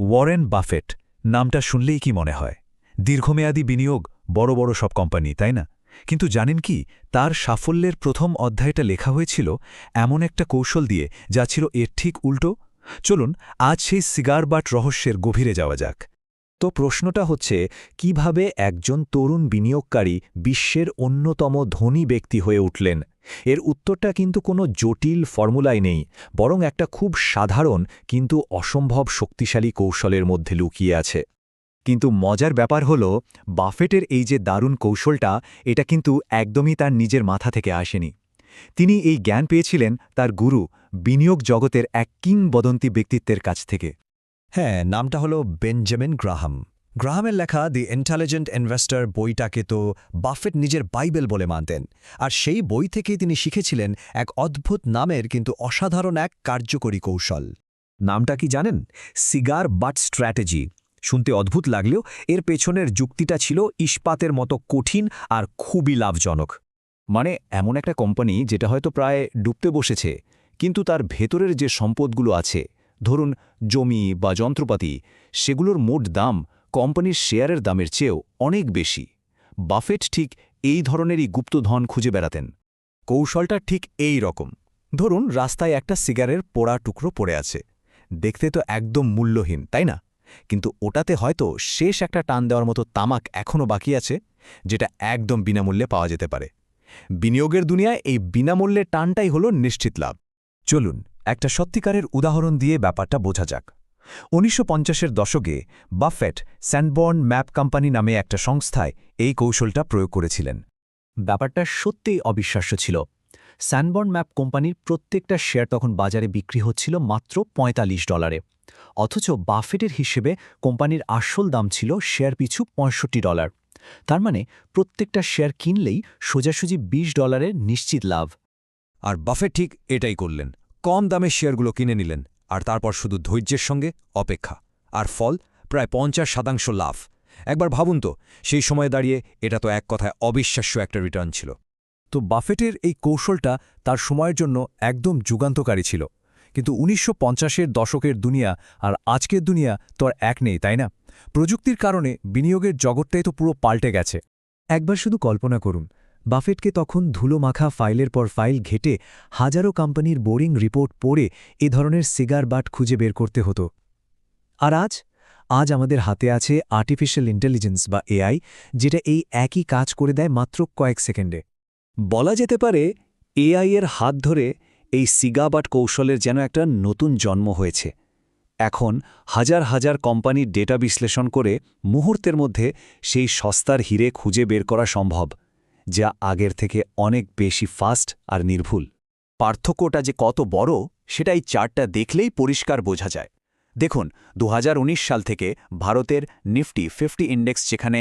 Warren Buffett নামটা শুনলেই কি মনে হয় দীর্ঘমেয়াদী বিনিয়োগ বড় বড় সব কোম্পানি তাই না কিন্তু জানেন কি তার সাফল্যের প্রথম অধ্যায়টা লেখা হয়েছিল এমন একটা কৌশল দিয়ে যা ছিল এর ঠিক উল্টো চলুন আজ সেই সিগার বাট রহস্যের গভীরে যাওয়া যাক তো প্রশ্নটা হচ্ছে কিভাবে একজন তরুণ বিনিয়োগকারী বিশ্বের অন্যতম ধনী ব্যক্তি হয়ে উঠলেন এর উত্তরটা কিন্তু কোনো জটিল ফর্মুলায় নেই বরং একটা খুব সাধারণ কিন্তু অসম্ভব শক্তিশালী কৌশলের মধ্যে লুকিয়ে আছে কিন্তু মজার ব্যাপার হল বাফেটের এই যে দারুণ কৌশলটা এটা কিন্তু একদমই তার নিজের মাথা থেকে আসেনি তিনি এই জ্ঞান পেয়েছিলেন তার গুরু বিনিয়োগ জগতের এক কিংবদন্তি ব্যক্তিত্বের কাছ থেকে হ্যাঁ নামটা হলো বেঞ্জামিন গ্রাহাম গ্রাহামের লেখা দি ইন্টেলিজেন্ট ইনভেস্টর বইটাকে তো বাফেট নিজের বাইবেল বলে মানতেন আর সেই বই থেকেই তিনি শিখেছিলেন এক অদ্ভুত নামের কিন্তু অসাধারণ এক কার্যকরী কৌশল নামটা কি জানেন সিগার বাট স্ট্র্যাটেজি শুনতে অদ্ভুত লাগলেও এর পেছনের যুক্তিটা ছিল ইস্পাতের মতো কঠিন আর খুবই লাভজনক মানে এমন একটা কোম্পানি যেটা হয়তো প্রায় ডুবতে বসেছে কিন্তু তার ভেতরের যে সম্পদগুলো আছে ধরুন জমি বা যন্ত্রপাতি সেগুলোর মোট দাম কোম্পানির শেয়ারের দামের চেয়েও অনেক বেশি বাফেট ঠিক এই ধরনেরই গুপ্তধন খুঁজে বেড়াতেন কৌশলটা ঠিক এই রকম ধরুন রাস্তায় একটা সিগারের পোড়া টুকরো পড়ে আছে দেখতে তো একদম মূল্যহীন তাই না কিন্তু ওটাতে হয়তো শেষ একটা টান দেওয়ার মতো তামাক এখনও বাকি আছে যেটা একদম বিনামূল্যে পাওয়া যেতে পারে বিনিয়োগের দুনিয়ায় এই বিনামূল্যের টানটাই হল নিশ্চিত লাভ চলুন একটা সত্যিকারের উদাহরণ দিয়ে ব্যাপারটা বোঝা যাক ১৯৫০-এর দশকে বাফেট স্যানবর্ন ম্যাপ কোম্পানি নামে একটা সংস্থায় এই কৌশলটা প্রয়োগ করেছিলেন ব্যাপারটা সত্যিই অবিশ্বাস্য ছিল স্যানবর্ন ম্যাপ কোম্পানির প্রত্যেকটা শেয়ার তখন বাজারে বিক্রি হচ্ছিল মাত্র $৪৫ অথচ বাফেটের হিসেবে কোম্পানির আসল দাম ছিল শেয়ার পিছু $৬৫ তার মানে প্রত্যেকটা শেয়ার কিনলেই সোজাসুজি $২০ নিশ্চিত লাভ আর বাফেট ঠিক এটাই করলেন কম দামে শেয়ারগুলো কিনে নিলেন আর তারপর শুধু ধৈর্যের সঙ্গে অপেক্ষা আর ফল প্রায় ৫০% লাভ একবার ভাবুন তো সেই সময়ে দাঁড়িয়ে এটা তো এক কথায় অবিশ্বাস্য একটা রিটার্ন ছিল তো বাফেটের এই কৌশলটা তার সময়ের জন্য একদম যুগান্তকারী ছিল কিন্তু ১৯৫০-এর দশকের দুনিয়া আর আজকের দুনিয়া তো আর এক নেই তাই না প্রযুক্তির কারণে বিনিয়োগের জগৎটাই তো পুরো পাল্টে গেছে একবার শুধু কল্পনা করুন বাফেটকে তখন ধুলোমাখা ফাইলের পর ফাইল ঘেটে হাজারো কোম্পানির বোরিং রিপোর্ট পড়ে এ ধরনের সিগার বাট খুঁজে বের করতে হতো আর আজ আমাদের হাতে আছে আর্টিফিশিয়াল ইন্টেলিজেন্স বা এআই যেটা এই একই কাজ করে দেয় মাত্র কয়েক সেকেন্ডে বলা যেতে পারে এআই এর হাত ধরে এই সিগা বাট কৌশলের যেন একটা নতুন জন্ম হয়েছে এখন হাজার হাজার কোম্পানির ডেটা বিশ্লেষণ করে মুহূর্তের মধ্যে সেই সস্তার হিরে খুঁজে বের করা সম্ভব যা আগের থেকে অনেক বেশি ফাস্ট আর নির্ভুল পার্থক্যটা যে কত বড় সেটা এই চার্টটা দেখলেই পরিষ্কার বোঝা যায় দেখুন ২০১৯ সাল থেকে ভারতের নিফটি 50 ইন্ডেক্স যেখানে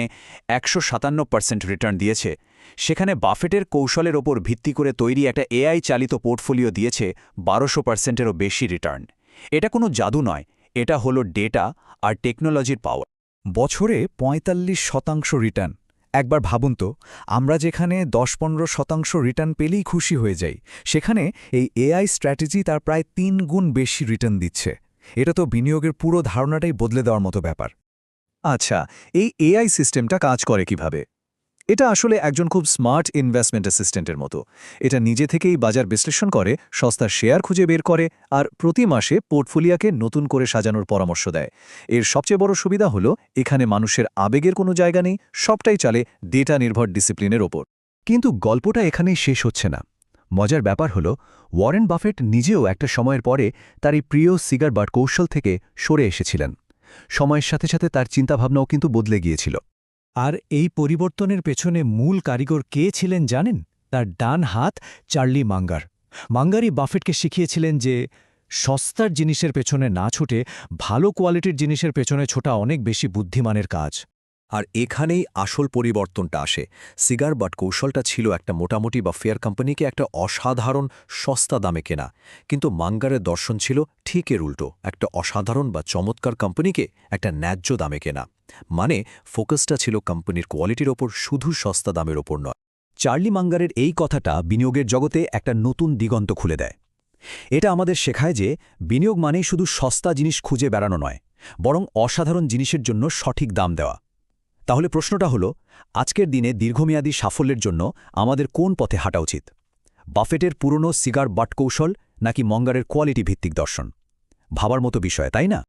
১৫৭% রিটার্ন দিয়েছে সেখানে বাফেটের কৌশলের ওপর ভিত্তি করে তৈরি একটা এআই চালিত পোর্টফোলিও দিয়েছে ১২০০%-এরও বেশি রিটার্ন এটা কোনো জাদু নয় এটা হলো ডেটা আর টেকনোলজির পাওয়ার বছরে ৪৫% রিটার্ন একবার ভাবুন তো আমরা যেখানে ১০-১৫% রিটার্ন পেলেই খুশি হয়ে যাই সেখানে এই এআই স্ট্র্যাটেজি তার প্রায় ৩ গুণ বেশি রিটার্ন দিচ্ছে এটা তো বিনিয়োগের পুরো ধারণাটাই বদলে দেওয়ার মতো ব্যাপার আচ্ছা এই এআই সিস্টেমটা কাজ করে কিভাবে এটা আসলে একজন খুব স্মার্ট ইনভেস্টমেন্ট অ্যাসিস্ট্যান্টের মতো এটা নিজে থেকেই বাজার বিশ্লেষণ করে সস্তার শেয়ার খুঁজে বের করে আর প্রতি মাসে পোর্টফোলিওকে নতুন করে সাজানোর পরামর্শ দেয় এর সবচেয়ে বড় সুবিধা হলো এখানে মানুষের আবেগের কোনো জায়গা নেই সবটাই চলে ডেটা নির্ভর ডিসিপ্লিনের ওপর কিন্তু গল্পটা এখানেই শেষ হচ্ছে না মজার ব্যাপার হলো ওয়ারেন বাফেট নিজেও একটা সময়ের পরে তার এই প্রিয় সিগার বাট কৌশল থেকে সরে এসেছিলেন সময়ের সাথে সাথে তার চিন্তাভাবনাও কিন্তু বদলে গিয়েছিল আর এই পরিবর্তনের পেছনে মূল কারিগর কে ছিলেন জানেন তার ডান হাত চার্লি মাঙ্গারই বাফেটকে শিখিয়েছিলেন যে সস্তার জিনিসের পেছনে না ছুটে ভালো কোয়ালিটির জিনিসের পেছনে ছোটা অনেক বেশি বুদ্ধিমানের কাজ আর এখানেই আসল পরিবর্তনটা আসে সিগার বাট কৌশলটা ছিল একটা মোটামুটি বা ফেয়ার কোম্পানিকে একটা অসাধারণ সস্তা দামে কেনা কিন্তু মাঙ্গারের দর্শন ছিল ঠিক এর উল্টো একটা অসাধারণ বা চমৎকার কোম্পানিকে একটা ন্যায্য দামে কেনা মানে ফোকাসটা ছিল কোম্পানির কোয়ালিটির ওপর শুধু সস্তা দামের ওপর নয় চার্লি মাঙ্গারের এই কথাটা বিনিয়োগের জগতে একটা নতুন দিগন্ত খুলে দেয় এটা আমাদের শেখায় যে বিনিয়োগ মানেই শুধু সস্তা জিনিস খুঁজে বেড়ানো নয় বরং অসাধারণ জিনিসের জন্য সঠিক দাম দেওয়া। তাহলে প্রশ্নটা হলো, আজকের দিনে দীর্ঘমেয়াদী সাফল্যের জন্য আমাদের কোন পথে হাঁটা উচিত? বাফেটের পুরনো সিগার বাট কৌশল নাকি মঙ্গারের কোয়ালিটি ভিত্তিক দর্শন? ভাবার মতো বিষয়, তাই না?